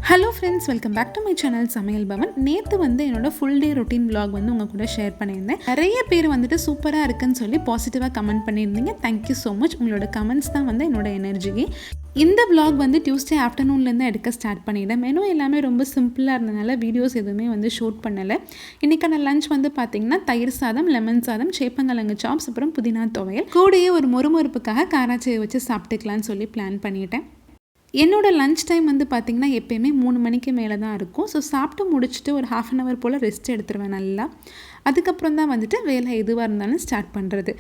Hello friends, welcome back to my channel samayalbhavan. நேற்று என்னோட full day routine vlog உங்கள் கூட ஷேர் பண்ணியிருந்தேன். நிறைய பேர் சூப்பராக இருக்குன்னு சொல்லி பாசிட்டிவாக கமெண்ட் பண்ணியிருந்தீங்க. Thank you so much. உங்களோட கமெண்ட்ஸ் தான் என்னோட எனர்ஜி. இந்த vlog டியூஸ்டே ஆஃப்டர்நூன்லேருந்து எடுக்க ஸ்டார்ட் பண்ணிவிட்டேன். மெனு எல்லாமே ரொம்ப சிம்பிளாக இருந்தனால வீடியோஸ் எதுவுமே ஷூட் பண்ணலை. இன்றைக்கான லஞ்ச் பார்த்திங்கன்னா தயிர் சாதம், லெமன் சாதம், சேப்பங்கிழங்கு சாப்ஸ், அப்புறம் புதினா துவையல். கூடயே ஒரு மொறுமொறுப்புக்காக காராச்சேவை வச்சு சாப்பிட்டுக்கலான்னு சொல்லி பிளான் பண்ணிட்டேன். என்னோட லன்ச் டைம் பார்த்திங்கன்னா எப்போயுமே 3 மணிக்கு மேலே தான் இருக்கும். ஸோ சாப்பிட்டு முடிச்சுட்டு ஒரு 1/2 hour போல் ரெஸ்ட் எடுத்துருவேன் நல்லா. அதுக்கப்புறம் தான் வேலை எதுவாக இருந்தாலும் ஸ்டார்ட் பண்ணுறது.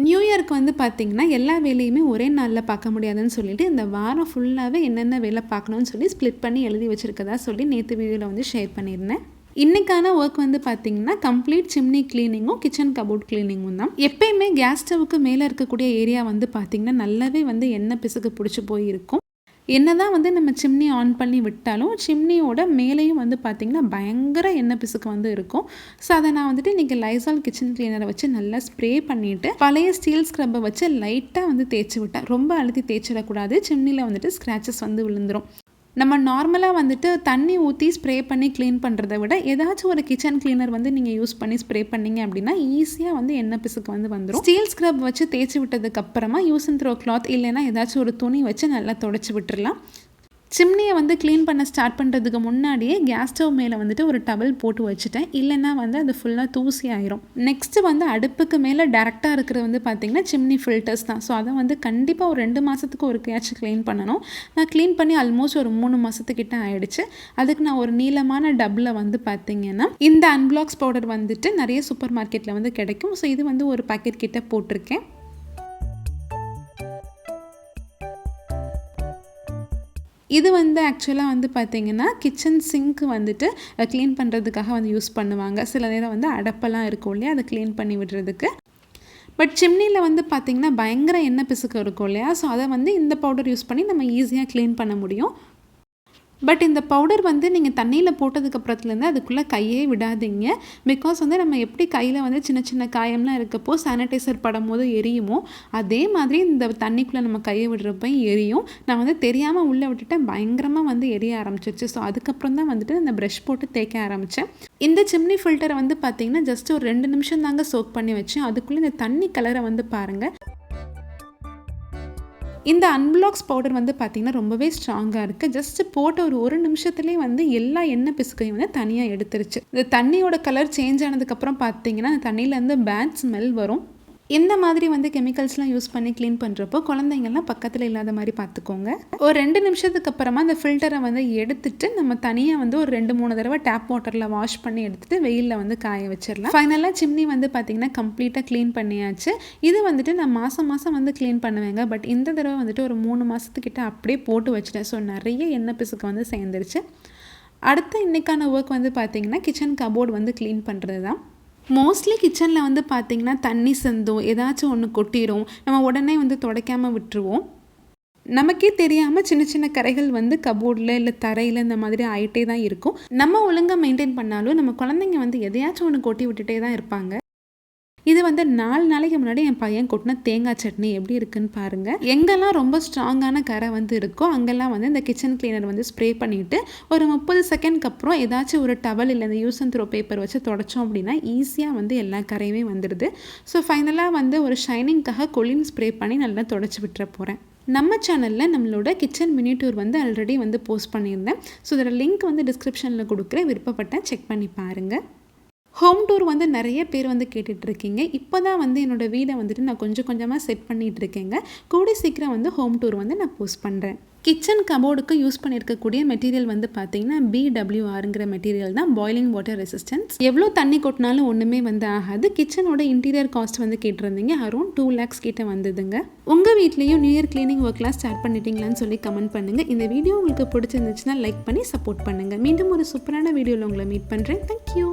நியூ இயருக்கு பார்த்திங்கன்னா எல்லா வேலையுமே ஒரே நாளில் பார்க்க முடியாதுன்னு சொல்லிட்டு இந்த வாரம் ஃபுல்லாகவே என்னென்ன வேலை பார்க்கணுன்னு சொல்லி ஸ்ப்ளிட் பண்ணி எழுதி வச்சுருக்கதா சொல்லி நேற்று வீடியோவில் ஷேர் பண்ணியிருந்தேன். இன்றைக்கான ஒர்க் பார்த்திங்கன்னா கம்ப்ளீட் சிம்னி க்ளீனிங்கும் கிச்சன் கபோர்ட் க்ளீனிங்கும் தான். எப்போயுமே கேஸ் ஸ்டவுக்கு மேலே இருக்கக்கூடிய ஏரியா பார்த்திங்கன்னா நல்லாவே எண்ணெய் பிசுக்கு பிடிச்சி போயிருக்கும். என்னதான் நம்ம சிம்னி ஆன் பண்ணி விட்டாலும் சிம்னியோட மேலேயும் பார்த்திங்கன்னா பயங்கர எண்ணெய் பிசுக்கு இருக்கும். ஸோ அதை நான் இன்றைக்கி லைசால் கிச்சன் கிளீனரை வச்சு நல்லா ஸ்ப்ரே பண்ணிவிட்டு பழைய ஸ்டீல் ஸ்க்ரப்பை வச்சு லைட்டாக தேய்ச்சி விட்டேன். ரொம்ப அழுத்தி தேய்ச்சிடக்கூடாது, சிம்னியில் ஸ்க்ராச்சஸ் விழுந்துடும். நம்ம நார்மலாக தண்ணி ஊற்றி ஸ்ப்ரே பண்ணி க்ளீன் பண்ணுறதை விட ஏதாச்சும் ஒரு கிச்சன் கிளீனர் நீங்கள் யூஸ் பண்ணி ஸ்ப்ரே பண்ணிங்க அப்படின்னா ஈஸியாக எண்ணெய் பிசுக்கு வந்துடும். ஸ்டீல் ஸ்க்ரப் வச்சு தேய்ச்சி விட்டதுக்கப்புறமா யூஸ் அண்ட் த்ரோ கிளாத் இல்லைன்னா ஏதாச்சும் ஒரு துணி வச்சு நல்லா தொடச்சி விட்டுடலாம். சிம்னியை க்ளீன் பண்ண ஸ்டார்ட் பண்ணுறதுக்கு முன்னாடியே கேஸ் ஸ்டவ் மேலே ஒரு டவல் போட்டு வச்சுட்டேன். இல்லைன்னா அது ஃபுல்லாக தூசி ஆயிரும். நெக்ஸ்ட்டு அடுப்புக்கு மேலே டேரெக்டாக இருக்கிறது பார்த்திங்கன்னா சிம்னி ஃபில்டர்ஸ் தான். ஸோ அதை கண்டிப்பாக ஒரு 2 மாதத்துக்கு ஒருக்கையாச்சும் க்ளீன் பண்ணணும். நான் க்ளீன் பண்ணி ஆல்மோஸ்ட் ஒரு 3 மாதத்துக்கிட்ட ஆகிடுச்சு. அதுக்கு நான் ஒரு நீளமான டப்பில் பார்த்திங்கன்னா இந்த அன்பிளாக்ஸ் பவுடர் நிறைய சூப்பர் மார்க்கெட்டில் கிடைக்கும். ஸோ இது ஒரு பாக்கெட் கிட்ட போட்டிருக்கேன். இது ஆக்சுவலாக பார்த்திங்கன்னா கிச்சன் சிங்க் க்ளீன் பண்ணுறதுக்காக யூஸ் பண்ணுவாங்க. சில நேரம் அடப்பெல்லாம் இருக்கும் இல்லையா, அதை க்ளீன் பண்ணி விடுறதுக்கு. பட் சிம்னியில் பார்த்திங்கன்னா பயங்கர எண்ணெய் பிசுக்கு இருக்கும் இல்லையா, ஸோ அதை இந்த பவுடர் யூஸ் பண்ணி நம்ம ஈஸியாக க்ளீன் பண்ண முடியும். பட் இந்த பவுடர் நீங்கள் தண்ணியில் போட்டதுக்கப்புறத்துலேருந்து அதுக்குள்ளே கையே விடாதீங்க. பிகாஸ் நம்ம எப்படி கையில் சின்ன சின்ன காயம்லாம் இருக்கப்போ சானிடைசர் படும் போது எரியுமோ அதே மாதிரி இந்த தண்ணிக்குள்ளே நம்ம கையை விடுறப்ப எரியும். நான் தெரியாமல் உள்ளே விட்டுட்டேன், பயங்கரமாக எரிய ஆரம்பிச்சிருச்சு. ஸோ அதுக்கப்புறம் தான் இந்த ப்ரஷ் போட்டு தேய்க்க ஆரம்பித்தேன். இந்த சிம்னி ஃபில்டரை பார்த்திங்கன்னா ஜஸ்ட் ஒரு 2 நிமிஷம் தாங்க சோக் பண்ணி வச்சேன். அதுக்குள்ளே இந்த தண்ணி கலரை பாருங்கள். இந்த அன்பிளாக்ஸ் பவுடர் பார்த்திங்கன்னா ரொம்பவே ஸ்ட்ராங்காக இருக்குது. ஜஸ்ட்டு போட்ட ஒரு நிமிஷத்துலேயே எல்லா எண்ணெய் பிசுக்கையும் தனியாக எடுத்துருச்சு. இந்த தண்ணியோட கலர் சேஞ்ச் ஆனதுக்கப்புறம் பார்த்திங்கன்னா அந்த தண்ணியிலேருந்து பேட் ஸ்மெல் வரும். இந்த மாதிரி கெமிக்கல்ஸ்லாம் யூஸ் பண்ணி க்ளீன் பண்ணுறப்போ குழந்தைங்கள்லாம் பக்கத்தில் இல்லாத மாதிரி பார்த்துக்கோங்க. ஒரு 2 நிமிஷத்துக்கு அப்புறமா அந்த ஃபில்டரை எடுத்துட்டு நம்ம தனியாக ஒரு 2-3 தடவை டேப் வாட்டரில் வாஷ் பண்ணி எடுத்துகிட்டு வெயிலில் காய வச்சிடலாம். ஃபைனலாக சிம்னி பார்த்திங்கன்னா கம்ப்ளீட்டாக க்ளீன் பண்ணியாச்சு. இது நான் மாதம் க்ளீன் பண்ணுவேங்க. பட் இந்த தடவை ஒரு 3 மாதத்துக்கிட்ட அப்படியே போட்டு வச்சுட்டேன். ஸோ நிறைய எண்ணெய் பிசுக்கு சேர்ந்துருச்சு. அடுத்து இன்றைக்கான ஒர்க் பார்த்திங்கன்னா கிச்சன் கபோர்டு க்ளீன் பண்ணுறது தான். மோஸ்ட்லி கிச்சனில் பார்த்திங்கன்னா தண்ணி சந்தும் ஏதாச்சும் ஒன்று கொட்டிடும். நம்ம உடனே துடைக்காமல் விட்டுருவோம். நமக்கே தெரியாமல் சின்ன சின்ன கரைகள் கபோர்டில் இல்லை தரையில் இந்த மாதிரி ஆகிட்டே தான் இருக்கும். நம்ம ஒழுங்காக மெயின்டைன் பண்ணாலும் நம்ம குழந்தைங்க எதையாச்சும் ஒன்று கொட்டி விட்டுட்டே தான் இருப்பாங்க. இது 4 நாளைக்கு முன்னாடி என் பையன் கொட்டின தேங்காய் சட்னி எப்படி இருக்குன்னு பாருங்கள். எங்கெல்லாம் ரொம்ப ஸ்ட்ராங்கான கரை இருக்கோ அங்கெல்லாம் இந்த கிச்சன் கிளீனர் ஸ்ப்ரே பண்ணிவிட்டு ஒரு 30 செகண்ட்க்கு அப்புறம் ஏதாச்சும் ஒரு டவல் இல்லை இந்த யூஸ் அண்ட் த்ரோ பேப்பர் வச்சு தொடச்சோம் அப்படின்னா ஈஸியாக எல்லா கரையுமே வந்துடுது. ஸோ ஃபைனலாக ஒரு ஷைனிங்காக கொலின் ஸ்ப்ரே பண்ணி நல்லா தொடச்சி விட்டுற போகிறேன். நம்ம சேனலில் நம்மளோட kitchen mini tour already post பண்ணியிருந்தேன். ஸோ இதோட லிங்க் டிஸ்கிரிப்ஷனில் கொடுக்குறேன், விருப்பப்பட்டேன் செக் பண்ணி பாருங்கள். ஹோம் டூர் நிறைய பேர் கேட்டுட்ருக்கீங்க. இப்போ தான் என்னோடய வீடை நான் கொஞ்சம் கொஞ்சமாக செட் பண்ணிகிட்ருக்கேங்க. கூடி சீக்கிரம் ஹோம் டூர் நான் போஸ்ட் பண்ணுறேன். கிச்சன் கபோர்டுக்கு யூஸ் பண்ணியிருக்கக்கூடிய மெட்டீரியல் பார்த்திங்கன்னா BWRங்கிற மெட்டீரியல் தான், பாய்லிங் வாட்டர் ரெசிஸ்டன்ஸ். எவ்வளோ தண்ணி கொட்டினாலும் ஒன்றுமே ஆகாது. கிச்சனோட இன்டீரியர் காஸ்ட் கேட்டிருந்தீங்க, அரௌண்ட் 2 lakhs கிட்ட வந்ததுங்க. உங்கள் வீட்லேயும் நியூ இயர் கிளீனிங் ஒர்க்லாம் ஸ்டார்ட் பண்ணிட்டீங்களான்னு சொல்லி கமெண்ட் பண்ணுங்கள். இந்த வீடியோ உங்களுக்கு பிடிச்சிருந்துச்சுன்னா லைக் பண்ணி சப்போர்ட் பண்ணுங்கள். மீண்டும் ஒரு சூப்பரான வீடியோவில் உங்களை மீட் பண்ணுறேன். தேங்க்யூ.